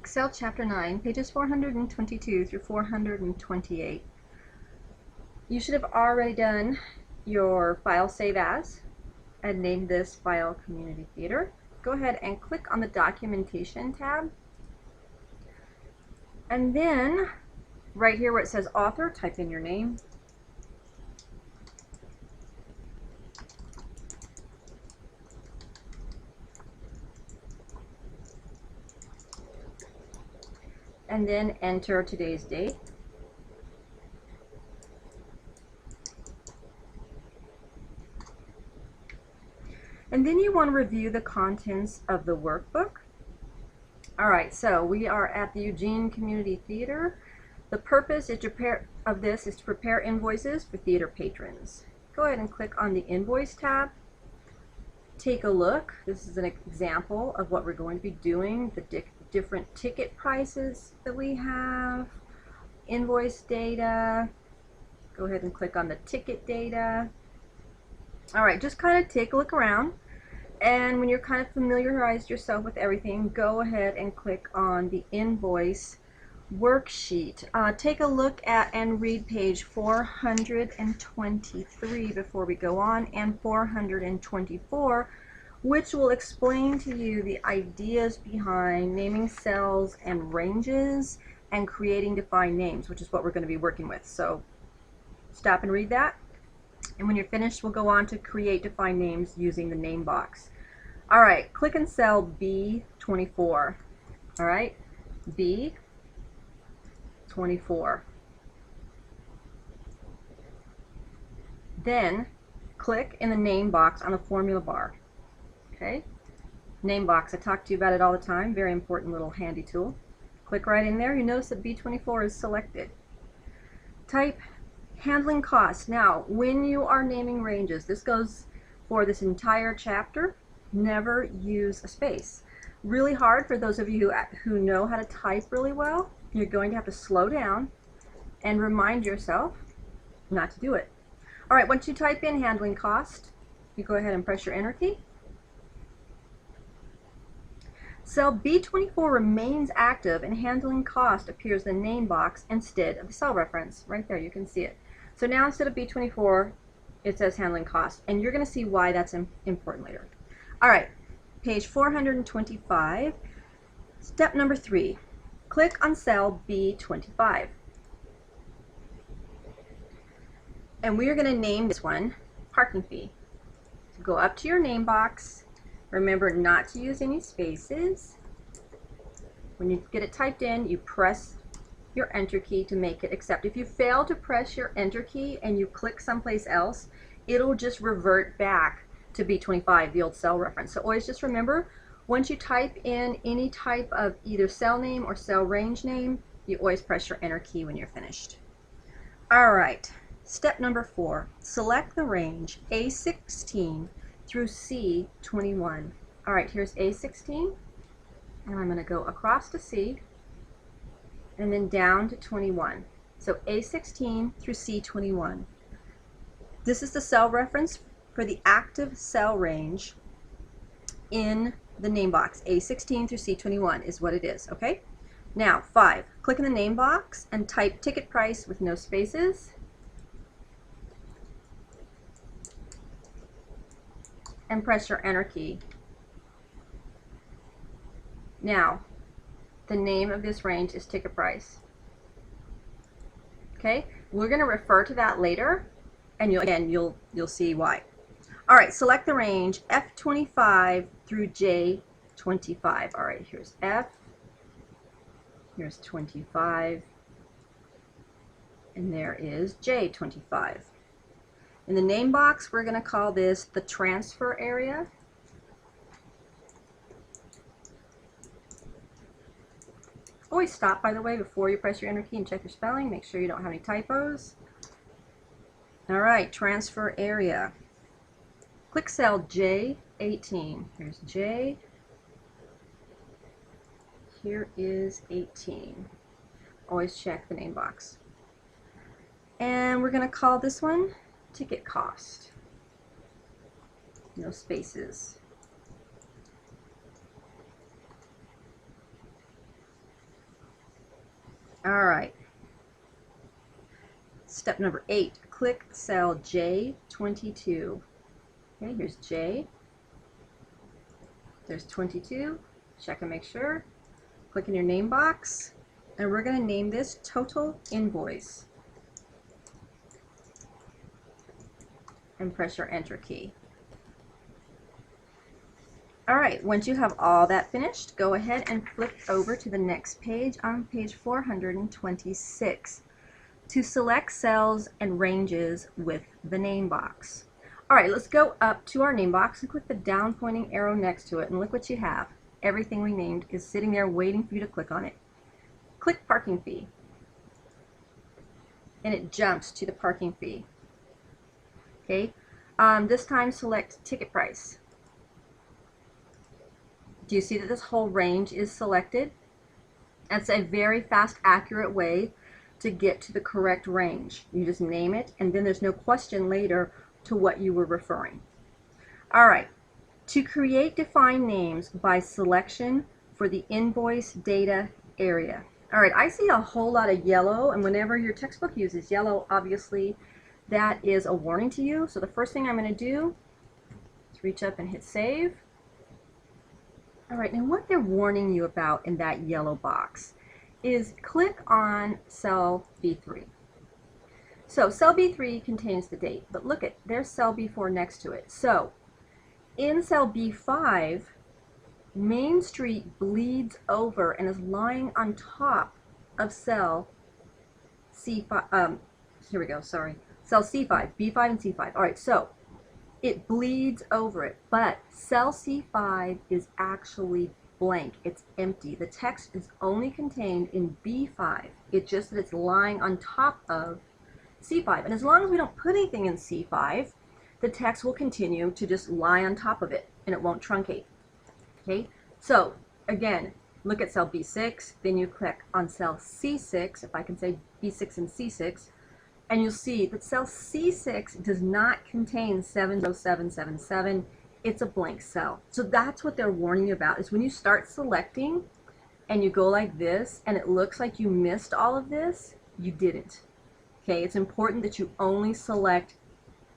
Excel Chapter 9, pages 422 through 428. You should have already done your file save as and named this file Community Theater. Go ahead and click on the Documentation tab. And then right here where it says Author, type in your name. And then enter today's date. And then you want to review the contents of the workbook. All right, so we are at the Eugene Community Theater. The purpose is to prepare invoices for theater patrons. Go ahead and click on the Invoice tab. Take a look. This is an example of what we're going to be doing, the different ticket prices that we have, invoice data. Go ahead and click on the ticket data. All right, just kind of take a look around, and when you're kind of familiarized yourself with everything, go ahead and click on the invoice worksheet. Take a look at and read page 423 before we go on, and 424, which will explain to you the ideas behind naming cells and ranges and creating defined names, which is what we're going to be working with. So stop and read that. And when you're finished, we'll go on to create defined names using the name box. All right, click in cell B24. All right, B24. Then click in the name box on the formula bar. Okay, name box, I talk to you about it all the time, very important little handy tool. Click right in there. You notice that B24 is selected. Type handling costs. Now, when you are naming ranges, this goes for this entire chapter, never use a space. Really hard for those of you who know how to type really well. You're going to have to slow down and remind yourself not to do it. All right, once you type in handling cost, you go ahead and press your enter key. Cell B24 remains active and handling cost appears in the name box instead of the cell reference. Right there, you can see it. So now instead of B24, it says handling cost, and you're going to see why that's important later. All right, page 425, step number 3. Click on cell B25. And we are going to name this one parking fee. So go up to your name box. Remember not to use any spaces. When you get it typed in, you press your enter key to make it accept. If you fail to press your enter key and you click someplace else, it'll just revert back to B25, the old cell reference. So always just remember, once you type in any type of either cell name or cell range name, you always press your enter key when you're finished. All right, step number 4, select the range A16 through C21. All right, here's A16, and I'm going to go across to C and then down to 21. So A16 through C21. This is the cell reference for the active cell range in the name box. A16 through C21 is what it is, okay? Now, 5, click in the name box and type ticket price with no spaces. And press your enter key. Now, the name of this range is ticket price. Okay, we're going to refer to that later, and you'll see why. All right, select the range F25 through J25. All right, here's F, here's 25, and there is J25. In the name box, we're going to call this the transfer area. Always stop, by the way, before you press your enter key and check your spelling. Make sure you don't have any typos. All right, transfer area. Click cell J18. Here's J. Here is 18. Always check the name box. And we're going to call this one ticket cost. No spaces. All right. Step number 8, click cell J22. Okay, here's J. There's 22. Check and make sure. Click in your name box, and we're going to name this total invoice. And press your enter key. All right, once you have all that finished, go ahead and flip over to the next page on page 426 to select cells and ranges with the name box. All right, let's go up to our name box and click the down pointing arrow next to it, and look what you have. Everything we named is sitting there waiting for you to click on it. Click parking fee, and it jumps to the parking fee. Okay, this time select ticket price. Do you see that this whole range is selected? That's a very fast, accurate way to get to the correct range. You just name it, and then there's no question later to what you were referring. All right, to create defined names by selection for the invoice data area. All right, I see a whole lot of yellow, and whenever your textbook uses yellow, obviously that is a warning to you. So the first thing I'm going to do is reach up and hit save. All right, and what they're warning you about in that yellow box is click on cell B3. So cell B3 contains the date, but look at, there's cell B4 next to it. So in cell B5, Main Street bleeds over and is lying on top of cell C5, here we go, sorry, cell C5, B5 and C5. All right, so it bleeds over it, but cell C5 is actually blank. It's empty. The text is only contained in B5. It's just that it's lying on top of C5. And as long as we don't put anything in C5, the text will continue to just lie on top of it, and it won't truncate. Okay, so again, look at cell B6, then you click on cell C6, if I can say B6 and C6, and you'll see that cell C6 does not contain 70777. It's a blank cell. So that's what they're warning you about, is when you start selecting and you go like this and it looks like you missed all of this, you didn't. Okay, it's important that you only select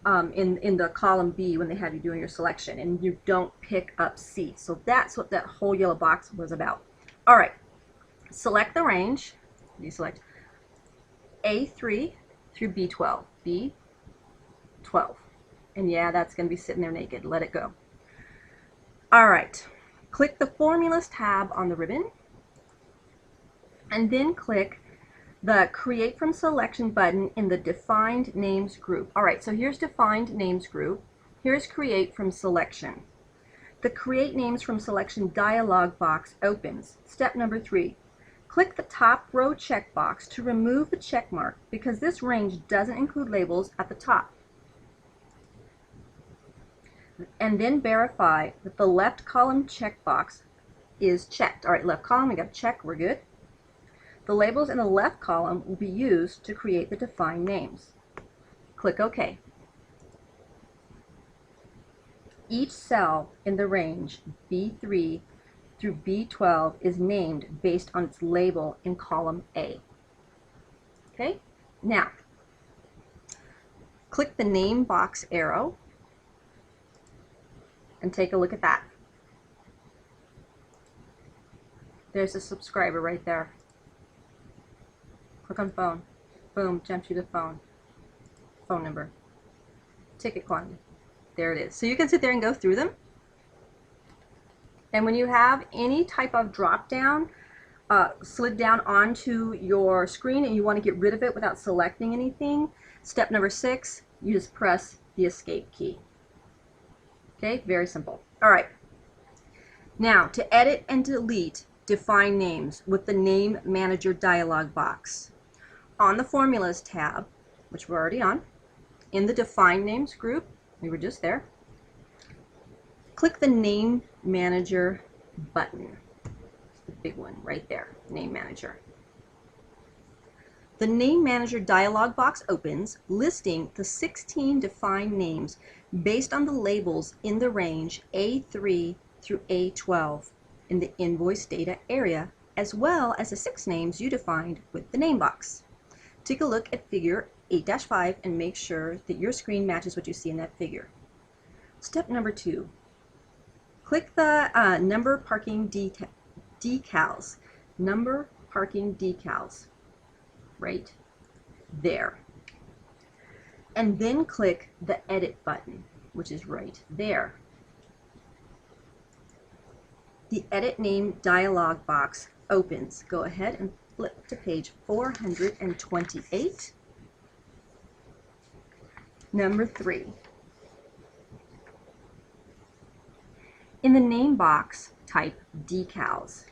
in the column B when they have you doing your selection, and you don't pick up C. So that's what that whole yellow box was about. All right, select the range. You select A3 through B12, B12. And yeah, that's going to be sitting there naked. Let it go. All right, click the Formulas tab on the ribbon, and then click the Create from Selection button in the Defined Names group. All right, so here's Defined Names group. Here's Create from Selection. The Create Names from Selection dialog box opens. Step number 3. Click the top row checkbox to remove the check mark because this range doesn't include labels at the top. And then verify that the left column checkbox is checked. All right, left column, we got a check, we're good. The labels in the left column will be used to create the defined names. Click OK. Each cell in the range B3 through B12 is named based on its label in column A. Okay, now click the name box arrow and take a look at that. There's a subscriber right there. Click on phone. Boom, jumps you to phone. Phone number. Ticket quantity. There it is. So you can sit there and go through them. And when you have any type of drop down slid down onto your screen and you want to get rid of it without selecting anything, step number 6, you just press the escape key. Okay, very simple. All right. Now to edit and delete define names with the Name Manager dialog box. On the Formulas tab, which we're already on, in the Define Names group, we were just there, click the Name Manager button. It's the big one right there, Name Manager. The Name Manager dialog box opens, listing the 16 defined names based on the labels in the range A3 through A12 in the invoice data area as well as the 6 names you defined with the name box. Take a look at figure 8-5 and make sure that your screen matches what you see in that figure. Step number 2. Click the number parking decals. Number parking decals. Right there. And then click the edit button, which is right there. The edit name dialog box opens. Go ahead and flip to page 428. Number 3. In the name box, type decals.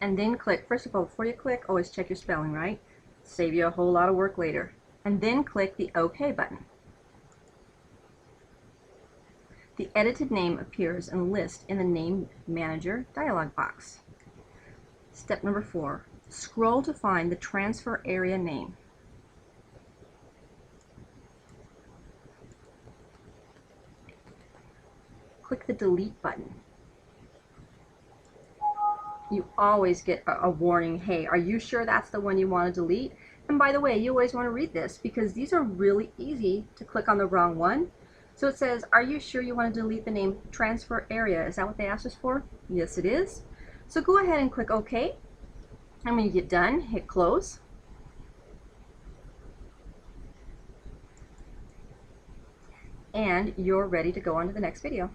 And then click, first of all, before you click, always check your spelling, right? Save you a whole lot of work later. And then click the OK button. The edited name appears and lists in the Name Manager dialog box. Step number 4. Scroll to find the transfer area name. Click the Delete button. You always get a warning, hey, are you sure that's the one you want to delete? And by the way, you always want to read this because these are really easy to click on the wrong one. So it says, are you sure you want to delete the name transfer area? Is that what they asked us for? Yes, it is. So go ahead and click OK. And when you get done, hit close. And you're ready to go on to the next video.